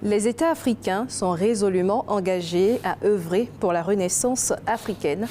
Les États africains sont résolument engagés à œuvrer pour la renaissance africaine.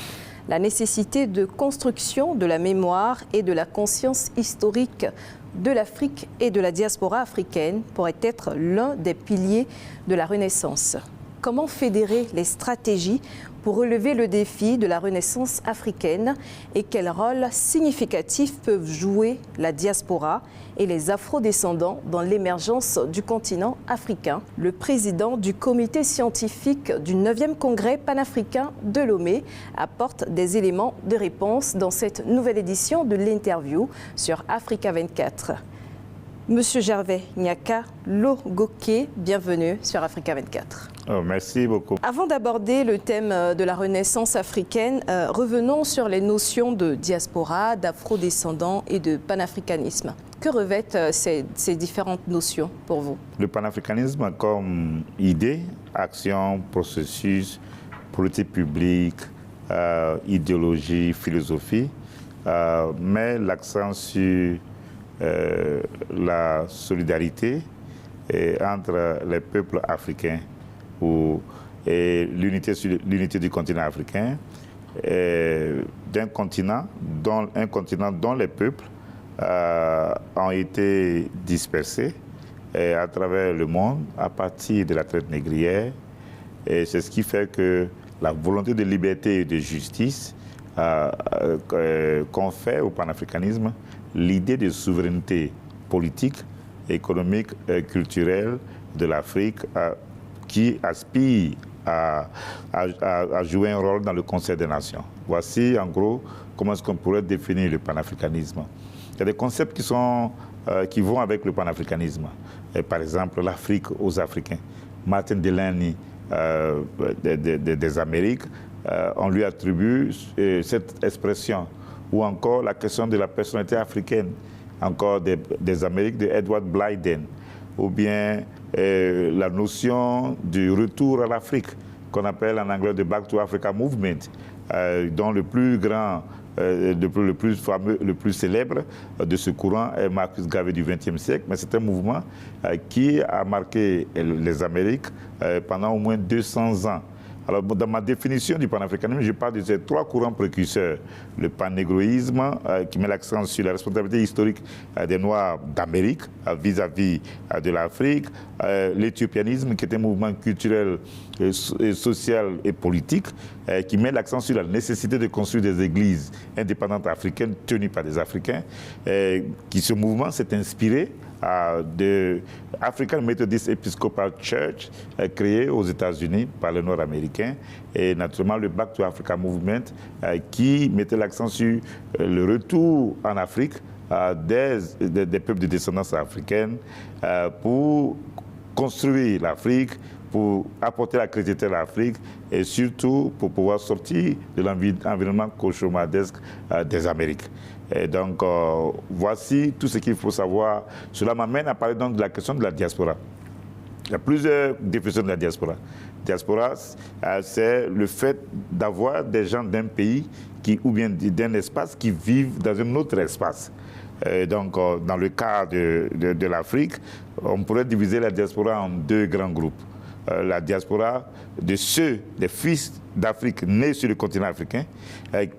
La nécessité de construction de la mémoire et de la conscience historique de l'Afrique et de la diaspora africaine pourrait être l'un des piliers de la Renaissance. Comment fédérer les stratégies pour relever le défi de la Renaissance africaine et quel rôle significatif peuvent jouer la diaspora et les afro-descendants dans l'émergence du continent africain? Le président du comité scientifique du 9e congrès panafricain de Lomé apporte des éléments de réponse dans cette nouvelle édition de l'interview sur Africa 24. Monsieur Gervais Nyaka Logoké, bienvenue sur Africa 24. Oh, merci beaucoup. Avant d'aborder le thème de la Renaissance africaine, revenons sur les notions de diaspora, d'afro-descendants et de panafricanisme. Que revêtent ces différentes notions pour vous? Le panafricanisme comme idée, action, processus, politique publique, idéologie, philosophie, met l'accent sur la solidarité entre les peuples africains et l'unité du continent africain, d'un continent dont les peuples ont été dispersés à travers le monde à partir de la traite négrière. Et c'est ce qui fait que la volonté de liberté et de justice confère au panafricanisme l'idée de souveraineté politique, économique et culturelle de l'Afrique qui aspire à jouer un rôle dans le concert des nations. Voici en gros comment est-ce qu'on pourrait définir le panafricanisme. Il y a des concepts qui vont avec le panafricanisme. Et par exemple, l'Afrique aux Africains. Martin Delany des Amériques, on lui attribue cette expression. Ou encore la question de la personnalité africaine, encore des Amériques de Edward Blyden, ou bien la notion du retour à l'Afrique, qu'on appelle en anglais le Back to Africa Movement, dont le plus grand, le plus fameux, le plus célèbre de ce courant est Marcus Garvey du XXe siècle, mais c'est un mouvement qui a marqué les Amériques pendant au moins 200 ans. Alors, dans ma définition du panafricanisme, je parle de ces trois courants précurseurs. Le pannégroïsme, qui met l'accent sur la responsabilité historique des Noirs d'Amérique vis-à-vis de l'Afrique. L'éthiopianisme, qui est un mouvement culturel, social et politique, qui met l'accent sur la nécessité de construire des églises indépendantes africaines tenues par des Africains. Ce mouvement s'est inspiré de African Methodist Episcopal Church, créé aux États-Unis par les Nord-Américains, et naturellement le Back to Africa Movement, qui mettait l'accent sur le retour en Afrique des peuples de descendance africaine pour construire l'Afrique, pour apporter la chrétienté à l'Afrique et surtout pour pouvoir sortir de l'environnement cauchemardesque des Amériques. Et donc, voici tout ce qu'il faut savoir. Cela m'amène à parler donc de la question de la diaspora. Il y a plusieurs définitions de la diaspora. Diaspora, c'est le fait d'avoir des gens d'un pays ou bien d'un espace qui vivent dans un autre espace. Donc, dans le cas de l'Afrique, on pourrait diviser la diaspora en deux grands groupes. La diaspora des fils d'Afrique nés sur le continent africain,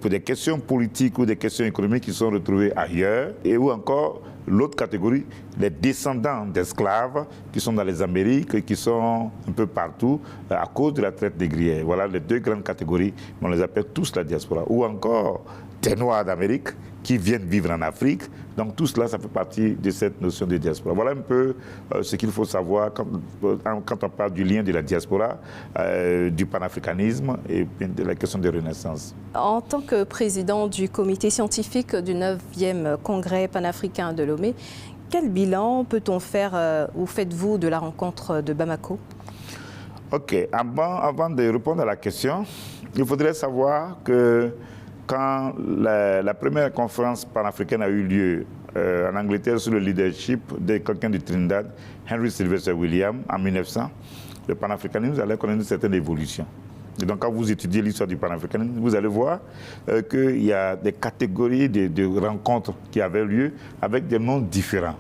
pour des questions politiques ou des questions économiques qui sont retrouvées ailleurs, et ou encore l'autre catégorie, les descendants d'esclaves qui sont dans les Amériques et qui sont un peu partout à cause de la traite négrière. Voilà les deux grandes catégories, mais on les appelle tous la diaspora. Ou encore des Noirs d'Amérique qui viennent vivre en Afrique. Donc tout cela, ça fait partie de cette notion de diaspora. Voilà un peu ce qu'il faut savoir quand on parle du lien de la diaspora, du panafricanisme et de la question de Renaissance. En tant que président du comité scientifique du 9e congrès panafricain de Lomé, quel bilan peut-on faire ou faites-vous de la rencontre de Bamako? Ok, avant de répondre à la question, il faudrait savoir que quand la première conférence panafricaine a eu lieu en Angleterre sous le leadership de quelqu'un du Trinidad, Henry Sylvester Williams, en 1900, le panafricanisme allait connaître une certaine évolution. Et donc quand vous étudiez l'histoire du panafricanisme, vous allez voir qu'il y a des catégories de rencontres qui avaient lieu avec des noms différents.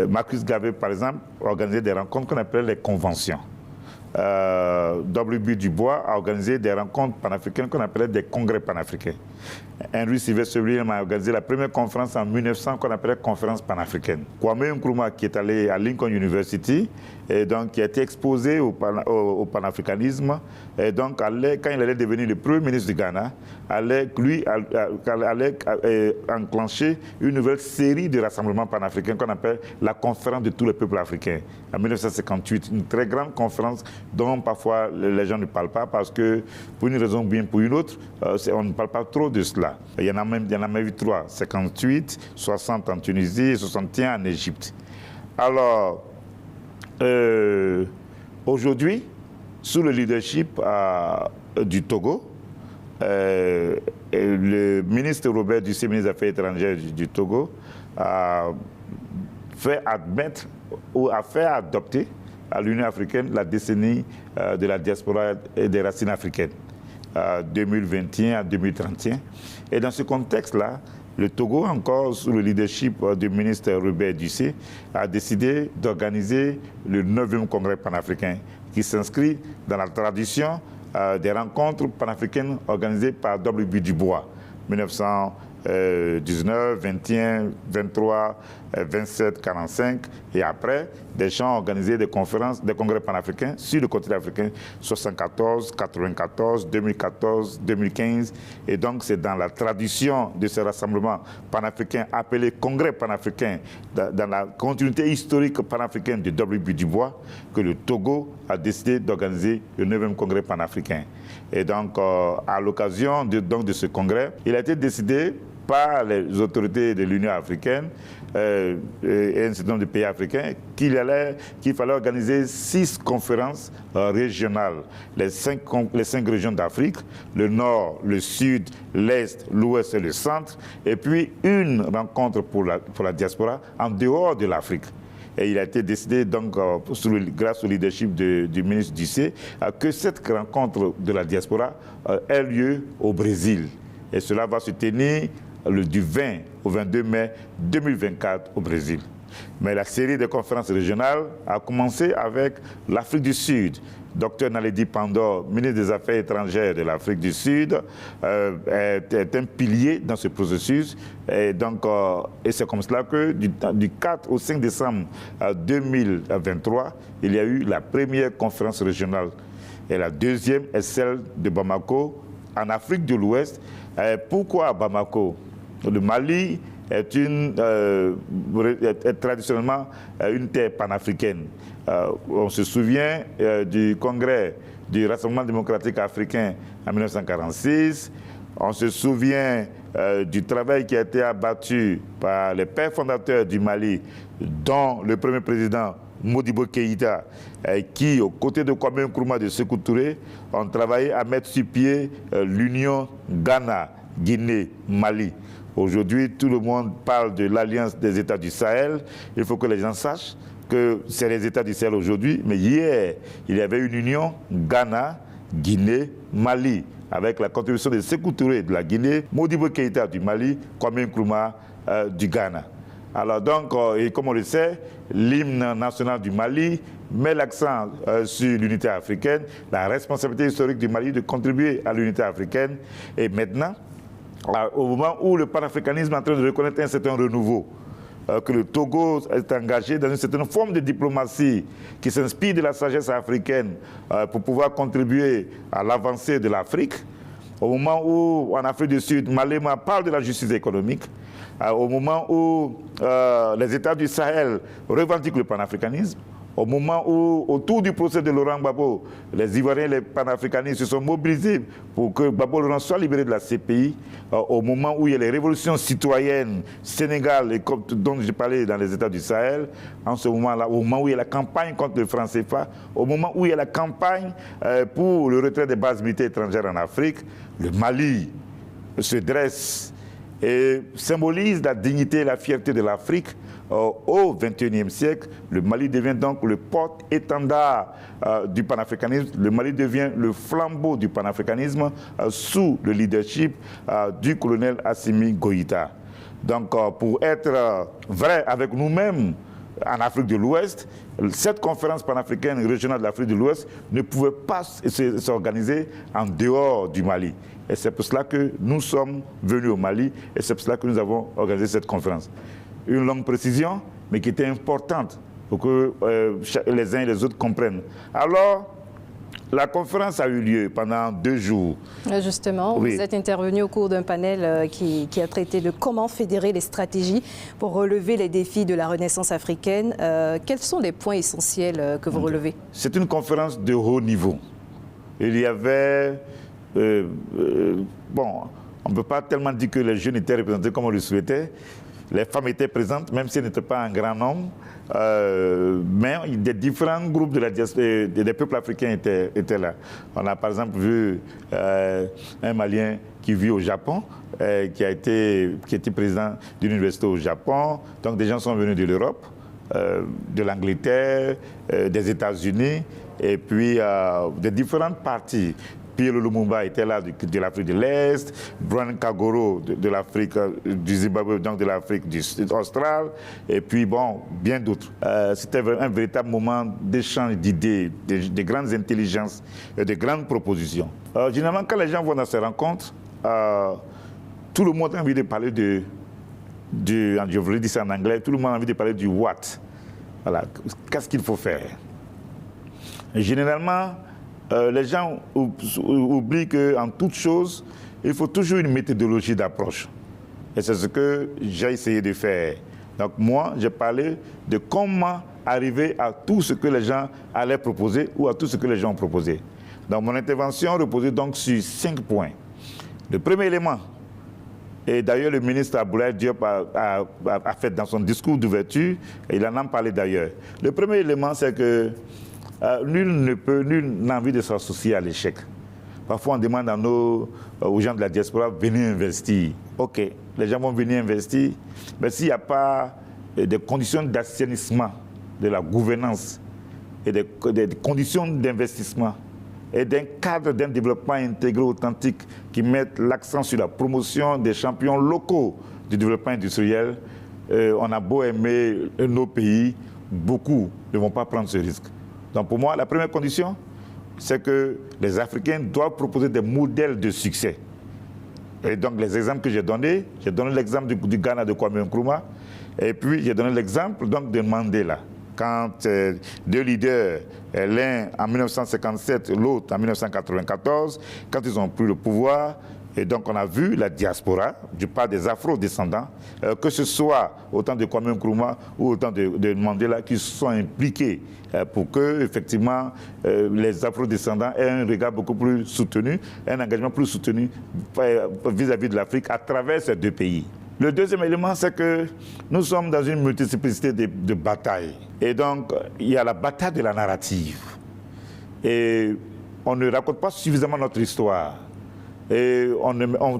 Marcus Garvey, par exemple, organisait des rencontres qu'on appelait les conventions. W.B. Du Bois a organisé des rencontres panafricaines qu'on appelait des congrès panafricains. Henry Sylvester Williams a organisé la première conférence en 1900 qu'on appelait conférence panafricaine. Kwame Nkrumah, qui est allé à Lincoln University, et donc qui a été exposé au panafricanisme, et donc quand il allait devenir le premier ministre du Ghana, allait enclencher une nouvelle série de rassemblements panafricains qu'on appelle la conférence de tous les peuples africains. En 1958, une très grande conférence dont parfois les gens ne parlent pas parce que, pour une raison ou bien pour une autre, on ne parle pas trop de cela. Il y en a même eu 3, 58, 60 en Tunisie et 61 en Égypte. Alors, aujourd'hui, sous le leadership du Togo, le ministre Robert Dussé, ministre des Affaires étrangères du Togo, a fait adopter à l'Union africaine la décennie de la diaspora et des racines africaines, 2021 à 2031. Et dans ce contexte-là, le Togo, encore sous le leadership du ministre Robert Dussé, a décidé d'organiser le 9e congrès panafricain qui s'inscrit dans la tradition des rencontres panafricaines organisées par W.B. Du Bois, 1919, 21, 23, 27, 45, et après, des gens organisés des conférences, des congrès panafricains sur le continent africain, 74, 94, 2014, 2015. Et donc, c'est dans la tradition de ces rassemblements panafricains appelés congrès panafricains, dans la continuité historique panafricaine de W.B. Du Bois, que le Togo a décidé d'organiser le 9e congrès panafricain. Et donc, à l'occasion de ce congrès, il a été décidé par les autorités de l'Union africaine et un certain nombre de pays africains qu'il fallait organiser 6 conférences régionales, les 5 régions d'Afrique, le nord, le sud, l'est, l'ouest et le centre, et puis une rencontre pour la diaspora en dehors de l'Afrique. Et il a été décidé, donc, grâce au leadership du ministre Dussé, que cette rencontre de la diaspora ait lieu au Brésil. Et cela va se tenir du 20 au 22 mai 2024 au Brésil. Mais la série de conférences régionales a commencé avec l'Afrique du Sud. Dr Naledi Pandor, ministre des Affaires étrangères de l'Afrique du Sud, est un pilier dans ce processus. Et c'est comme cela que du 4 au 5 décembre 2023, il y a eu la première conférence régionale. Et la deuxième est celle de Bamako, en Afrique de l'Ouest. Pourquoi à Bamako? Le Mali est traditionnellement une terre panafricaine. On se souvient du congrès du Rassemblement démocratique africain en 1946. On se souvient du travail qui a été abattu par les pères fondateurs du Mali, dont le premier président Modibo Keïta, qui, aux côtés de Kwame Nkrumah de Sékou Touré, ont travaillé à mettre sur pied l'Union Ghana, Guinée, Mali. Aujourd'hui, tout le monde parle de l'Alliance des États du Sahel. Il faut que les gens sachent que c'est les États du Sahel aujourd'hui, mais hier, il y avait une union Ghana, Guinée, Mali, avec la contribution de Sékou Touré de la Guinée, Modibo Keïta du Mali, Kwame Nkrumah du Ghana. Alors donc, et comme on le sait, l'hymne national du Mali met l'accent sur l'unité africaine, la responsabilité historique du Mali de contribuer à l'unité africaine. Et maintenant, au moment où le panafricanisme est en train de reconnaître un certain renouveau, que le Togo est engagé dans une certaine forme de diplomatie qui s'inspire de la sagesse africaine pour pouvoir contribuer à l'avancée de l'Afrique, au moment où, en Afrique du Sud, Malema parle de la justice économique, au moment où les États du Sahel revendiquent le panafricanisme, au moment où, autour du procès de Laurent Gbagbo, les Ivoiriens et les panafricanistes se sont mobilisés pour que Gbagbo Laurent soit libéré de la CPI, au moment où il y a les révolutions citoyennes Sénégal et dont j'ai parlé dans les États du Sahel, en ce moment-là, au moment où il y a la campagne contre le franc CFA, au moment où il y a la campagne pour le retrait des bases militaires étrangères en Afrique, le Mali se dresse et symbolise la dignité et la fierté de l'Afrique. Au XXIe siècle, le Mali devient donc le porte-étendard du panafricanisme. Le Mali devient le flambeau du panafricanisme sous le leadership du colonel Assimi Goïta. Donc, pour être vrai avec nous-mêmes, en Afrique de l'Ouest, cette conférence panafricaine régionale de l'Afrique de l'Ouest ne pouvait pas s'organiser en dehors du Mali. Et c'est pour cela que nous sommes venus au Mali et c'est pour cela que nous avons organisé cette conférence. Une longue précision, mais qui était importante pour que les uns et les autres comprennent. Alors, la conférence a eu lieu pendant 2 jours. Justement, oui. Vous êtes intervenu au cours d'un panel qui a traité de comment fédérer les stratégies pour relever les défis de la Renaissance africaine. Quels sont les points essentiels que vous relevez? C'est une conférence de haut niveau. Il y avait... bon, on ne peut pas tellement dire que les jeunes étaient représentés comme on le souhaitait. Les femmes étaient présentes, même si elles n'étaient pas un grand nombre. Mais des différents groupes des peuples africains étaient là. On a par exemple vu un Malien qui vit au Japon, qui était président d'une université au Japon. Donc des gens sont venus de l'Europe, de l'Angleterre, des États-Unis, et puis des différentes parties. Pierre Lumumba était là de l'Afrique de l'Est, Brian Kagoro de l'Afrique du Zimbabwe, donc de l'Afrique australe, et puis bon, bien d'autres. C'était un véritable moment d'échange d'idées, de grandes intelligences et de grandes propositions. Généralement, quand les gens vont dans ces rencontres, tout le monde a envie de parler je voulais dire ça en anglais, tout le monde a envie de parler du what. Voilà, qu'est-ce qu'il faut faire? Et généralement, les gens oublient qu'en toute chose, il faut toujours une méthodologie d'approche. Et c'est ce que j'ai essayé de faire. Donc moi, j'ai parlé de comment arriver à tout ce que les gens allaient proposer ou à tout ce que les gens ont proposé. Donc mon intervention reposait donc sur 5 points. Le premier élément, et d'ailleurs le ministre Aboulaye Diop a fait dans son discours d'ouverture, il en a parlé d'ailleurs. Le premier élément, c'est que nul n'a envie de s'associer à l'échec. Parfois, on demande aux gens de la diaspora, venez investir. OK, les gens vont venir investir, mais s'il n'y a pas des conditions d'assainissement de la gouvernance et des conditions d'investissement et d'un cadre d'un développement intégré authentique qui mette l'accent sur la promotion des champions locaux du développement industriel, on a beau aimer nos pays, beaucoup ne vont pas prendre ce risque. Donc pour moi, la première condition, c'est que les Africains doivent proposer des modèles de succès. Et donc les exemples que j'ai donné l'exemple du Ghana de Kwame Nkrumah, et puis j'ai donné l'exemple donc de Mandela. Quand 2 leaders, l'un en 1957, l'autre en 1994, quand ils ont pris le pouvoir, et donc on a vu la diaspora, du part des afro-descendants, que ce soit autant de Kwame Nkrumah ou autant de Mandela qui se sont impliqués pour que effectivement les afro-descendants aient un regard beaucoup plus soutenu, un engagement plus soutenu vis-à-vis de l'Afrique à travers ces 2 pays. Le deuxième élément, c'est que nous sommes dans une multiplicité de batailles. Et donc, il y a la bataille de la narrative. Et on ne raconte pas suffisamment notre histoire. Et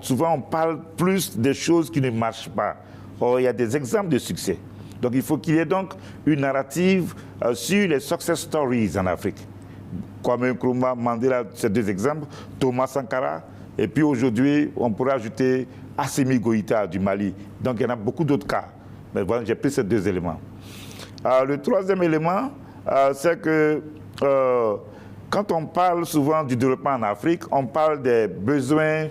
souvent, on parle plus des choses qui ne marchent pas. Or, il y a des exemples de succès. Donc, il faut qu'il y ait donc une narrative sur les success stories en Afrique. Kwame Nkrumah, Mandela, ces 2 exemples, Thomas Sankara, et puis aujourd'hui, on pourrait ajouter Assimi Goïta du Mali. Donc, il y en a beaucoup d'autres cas. Mais voilà, j'ai pris ces 2 éléments. Le troisième élément, c'est que quand on parle souvent du développement en Afrique, on parle des besoins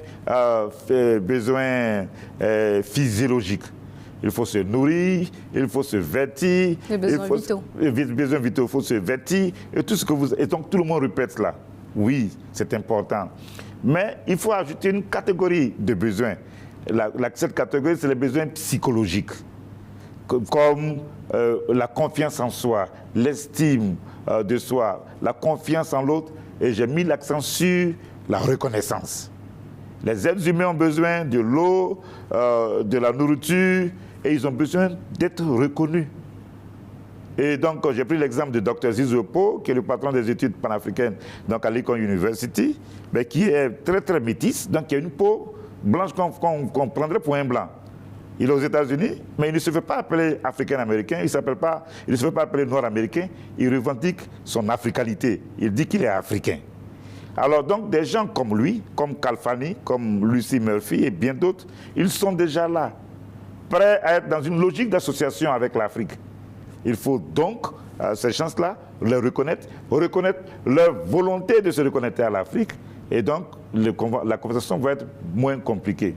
physiologiques. Il faut se nourrir, il faut se vêtir. Les besoins vitaux. Les besoins vitaux, il faut se vêtir. Et tout ce que et donc tout le monde répète cela. Oui, c'est important. Mais il faut ajouter une catégorie de besoins. Cette catégorie, c'est les besoins psychologiques. Comme la confiance en soi, l'estime de soi, la confiance en l'autre, et j'ai mis l'accent sur la reconnaissance. Les êtres humains ont besoin de l'eau, de la nourriture, et ils ont besoin d'être reconnus. Et donc, j'ai pris l'exemple de Dr Zizou Po, qui est le patron des études panafricaines donc à Lincoln University, mais qui est très, très métisse, donc qui a une peau blanche qu'on prendrait pour un blanc. Il est aux États-Unis, mais il ne se fait pas appeler africain-américain, il ne se fait pas appeler nord-américain, il revendique son africanité, il dit qu'il est africain. Alors donc, des gens comme lui, comme Kalfani, comme Lucy Murphy et bien d'autres, ils sont déjà là, prêts à être dans une logique d'association avec l'Afrique. Il faut donc, ces chances-là, les reconnaître leur volonté de se reconnecter à l'Afrique, et donc la conversation va être moins compliquée.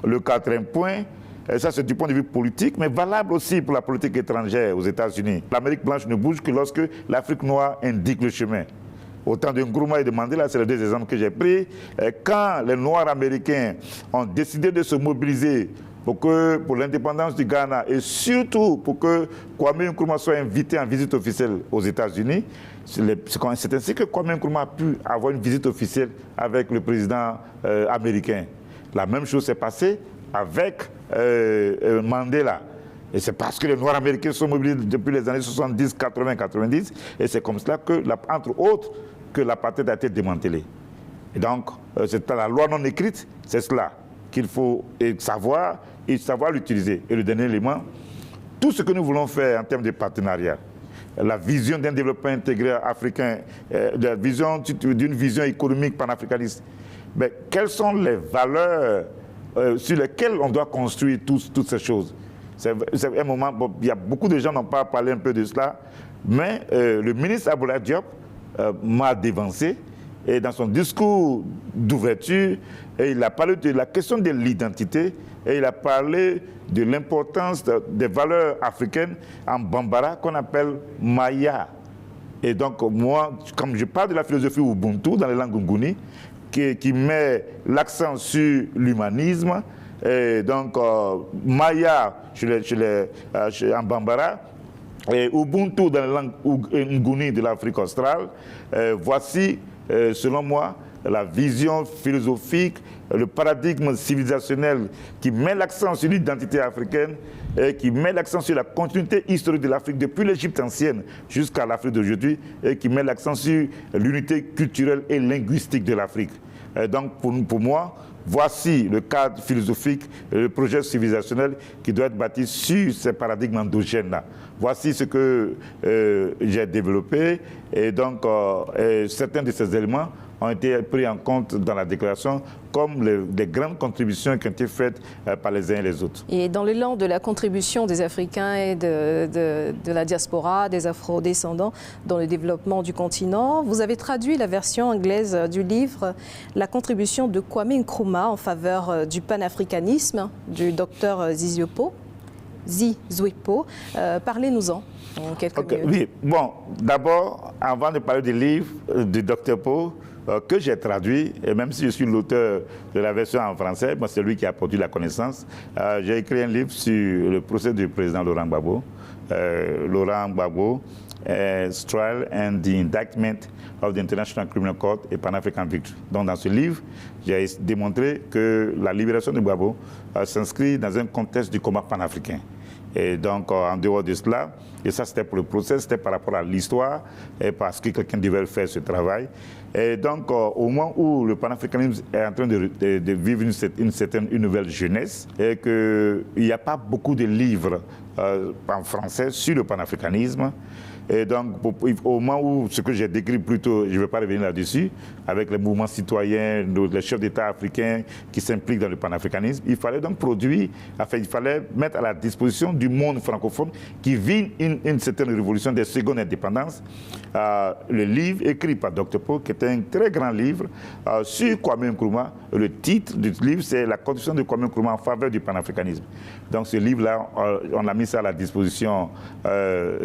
Le quatrième point, et ça c'est du point de vue politique, mais valable aussi pour la politique étrangère aux États-Unis. L'Amérique blanche ne bouge que lorsque l'Afrique noire indique le chemin. Au temps de Nkrumah et de Mandela, c'est les deux exemples que j'ai pris. Quand les Noirs américains ont décidé de se mobiliser pour l'indépendance du Ghana et surtout pour que Kwame Nkrumah soit invité en visite officielle aux États-Unis, c'est ainsi que Kwame Nkrumah a pu avoir une visite officielle avec le président américain. La même chose s'est passée avec Mandela. Et c'est parce que les Noirs américains sont mobilisés depuis les années 70, 80, 90, et c'est comme cela que, entre autres, que l'apartheid a été démantelé. Et donc, c'est la loi non écrite, c'est cela qu'il faut savoir l'utiliser. Et le dernier élément, tout ce que nous voulons faire en termes de partenariat, la vision d'un développement intégré africain, d'une vision économique panafricaniste, mais quelles sont les valeurs sur lesquelles on doit construire toutes ces choses? C'est un moment, il y a beaucoup de gens n'ont pas parlé un peu de cela, mais le ministre Aboulaye Diop m'a dévancé, et dans son discours d'ouverture, il a parlé de la question de l'identité, et il a parlé de l'importance des valeurs africaines en Bambara qu'on appelle Maya. Et donc moi, comme je parle de la philosophie Ubuntu dans les langues nguni, qui met l'accent sur l'humanisme, et donc Maya en Bambara, et Ubuntu dans les langues nguni de l'Afrique australe, voici, selon moi, la vision philosophique, le paradigme civilisationnel qui met l'accent sur l'identité africaine et qui met l'accent sur la continuité historique de l'Afrique depuis l'Égypte ancienne jusqu'à l'Afrique d'aujourd'hui, et qui met l'accent sur l'unité culturelle et linguistique de l'Afrique. Donc pour moi, voici le cadre philosophique, le projet civilisationnel qui doit être bâti sur ces paradigmes endogènes-là. Voici ce que j'ai développé, et donc certains de ces éléments ont été pris en compte dans la déclaration comme des grandes contributions qui ont été faites par les uns et les autres. Et dans l'élan de la contribution des Africains et de la diaspora, des Afro-descendants dans le développement du continent, vous avez traduit la version anglaise du livre « La contribution de Kwame Nkrumah en faveur du panafricanisme » du docteur Zizwepo. Parlez-nous-en en quelques minutes. Oui, bon, d'abord, avant de parler du livre du docteur Po, que j'ai traduit, et même si je suis l'auteur de la version en français, c'est lui qui a produit la connaissance, j'ai écrit un livre sur le procès du président Laurent Gbagbo. Laurent Gbagbo, Trial and the Indictment of the International Criminal Court et Pan-African Victory. Donc dans ce livre, j'ai démontré que la libération de Gbagbo s'inscrit dans un contexte du combat panafricain. Et donc, en dehors de cela, et ça c'était pour le procès, c'était par rapport à l'histoire, et parce que quelqu'un devait faire ce travail. Et donc, au moment où le panafricanisme est en train de vivre une nouvelle jeunesse, et qu'il n'y a pas beaucoup de livres en français sur le panafricanisme, et donc, au moment où ce que j'ai décrit plus tôt, je ne vais pas revenir là-dessus, avec les mouvements citoyens, les chefs d'État africains qui s'impliquent dans le panafricanisme, il fallait donc produire, enfin, il fallait mettre à la disposition du monde francophone qui vit une certaine révolution des secondes indépendances, le livre écrit par Dr. Po, qui est un très grand livre sur Kwame Nkrumah. Le titre du livre, c'est « La contribution de Kwame Nkrumah en faveur du panafricanisme ». Donc ce livre-là, on a mis ça à la disposition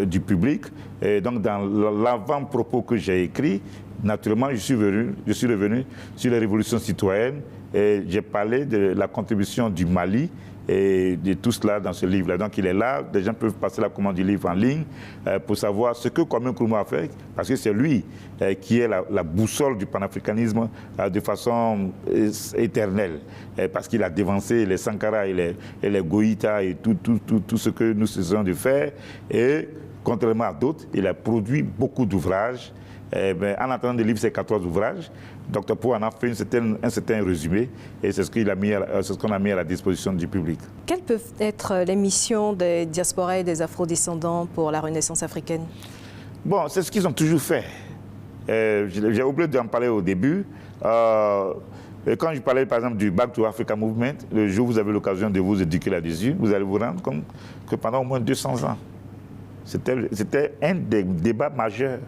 du public. Et donc, dans l'avant-propos que j'ai écrit, naturellement, je suis revenu sur les révolutions citoyennes, et j'ai parlé de la contribution du Mali et de tout cela dans ce livre-là. Donc, il est là, les gens peuvent passer la commande du livre en ligne pour savoir ce que Kwame Nkrumah a fait, parce que c'est lui qui est la boussole du panafricanisme de façon éternelle, parce qu'il a dévancé les Sankara et les Goïta et tout ce que nous essayons de faire. Et contrairement à d'autres, il a produit beaucoup d'ouvrages. En attendant de livre, c'est 14 ouvrages. Dr. Po en a fait un certain résumé, et c'est ce qu'on a mis à la disposition du public. Quelles peuvent être les missions des diasporas et des afrodescendants pour la Renaissance africaine? Bon, c'est ce qu'ils ont toujours fait. J'ai oublié d'en parler au début. Quand je parlais par exemple du Back to Africa Movement, le jour où vous avez l'occasion de vous éduquer là-dessus, vous allez vous rendre compte que pendant au moins 200 ans, C'était un des débats majeurs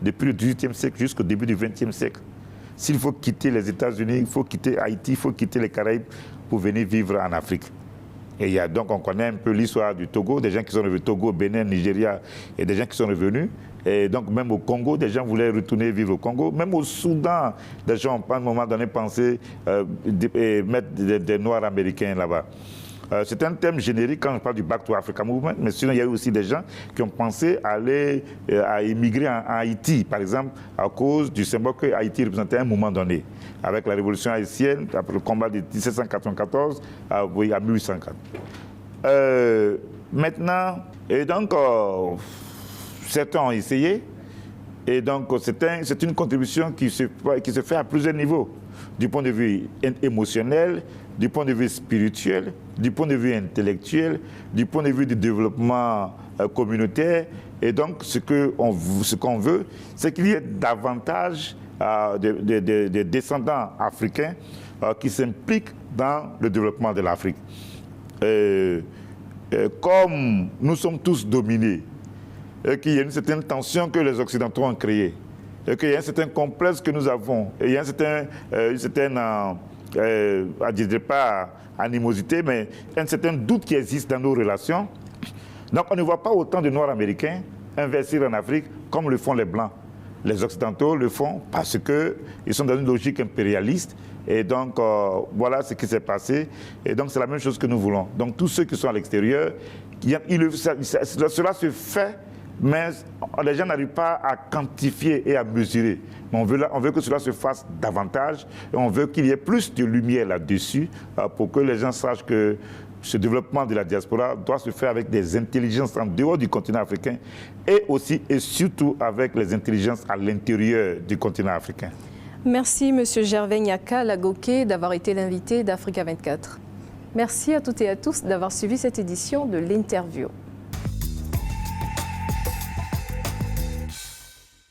depuis le XVIIIe siècle jusqu'au début du XXe siècle. S'il faut quitter les États-Unis, il faut quitter Haïti, il faut quitter les Caraïbes pour venir vivre en Afrique. Et il y a donc, on connaît un peu l'histoire du Togo, des gens qui sont revenus, Togo, Bénin, Nigeria, et des gens qui sont revenus. Et donc, même au Congo, des gens voulaient retourner vivre au Congo. Même au Soudan, des gens, à un moment donné, pensaient mettre des Noirs américains là-bas. C'est un thème générique quand je parle du Back to Africa Movement, mais sinon, il y a eu aussi des gens qui ont pensé aller à immigrer en Haïti, par exemple, à cause du symbole que Haïti représentait à un moment donné, avec la révolution haïtienne, après le combat de 1794 à 1804. Maintenant, et donc, certains ont essayé, et donc c'est une contribution qui se fait à plusieurs niveaux, du point de vue émotionnel, du point de vue spirituel, du point de vue intellectuel, du point de vue du développement communautaire. Et donc, ce qu'on veut, c'est qu'il y ait davantage de descendants africains qui s'impliquent dans le développement de l'Afrique. Comme nous sommes tous dominés, et qu'il y a une certaine tension que les Occidentaux ont créée, et qu'il y a un certain complexe que nous avons, et il y a une certaine je ne dirais pas animosité, mais un certain doute qui existe dans nos relations. Donc on ne voit pas autant de Noirs américains investir en Afrique comme le font les Blancs. Les Occidentaux le font parce qu'ils sont dans une logique impérialiste. Et donc, voilà ce qui s'est passé. Et donc, c'est la même chose que nous voulons. Donc, tous ceux qui sont à l'extérieur, cela se fait, mais les gens n'arrivent pas à quantifier et à mesurer. Mais on veut que cela se fasse davantage et on veut qu'il y ait plus de lumière là-dessus pour que les gens sachent que ce développement de la diaspora doit se faire avec des intelligences en dehors du continent africain et aussi et surtout avec les intelligences à l'intérieur du continent africain. Merci M. Gervais Nyaka Lagoké d'avoir été l'invité d'Africa 24. Merci à toutes et à tous d'avoir suivi cette édition de l'interview.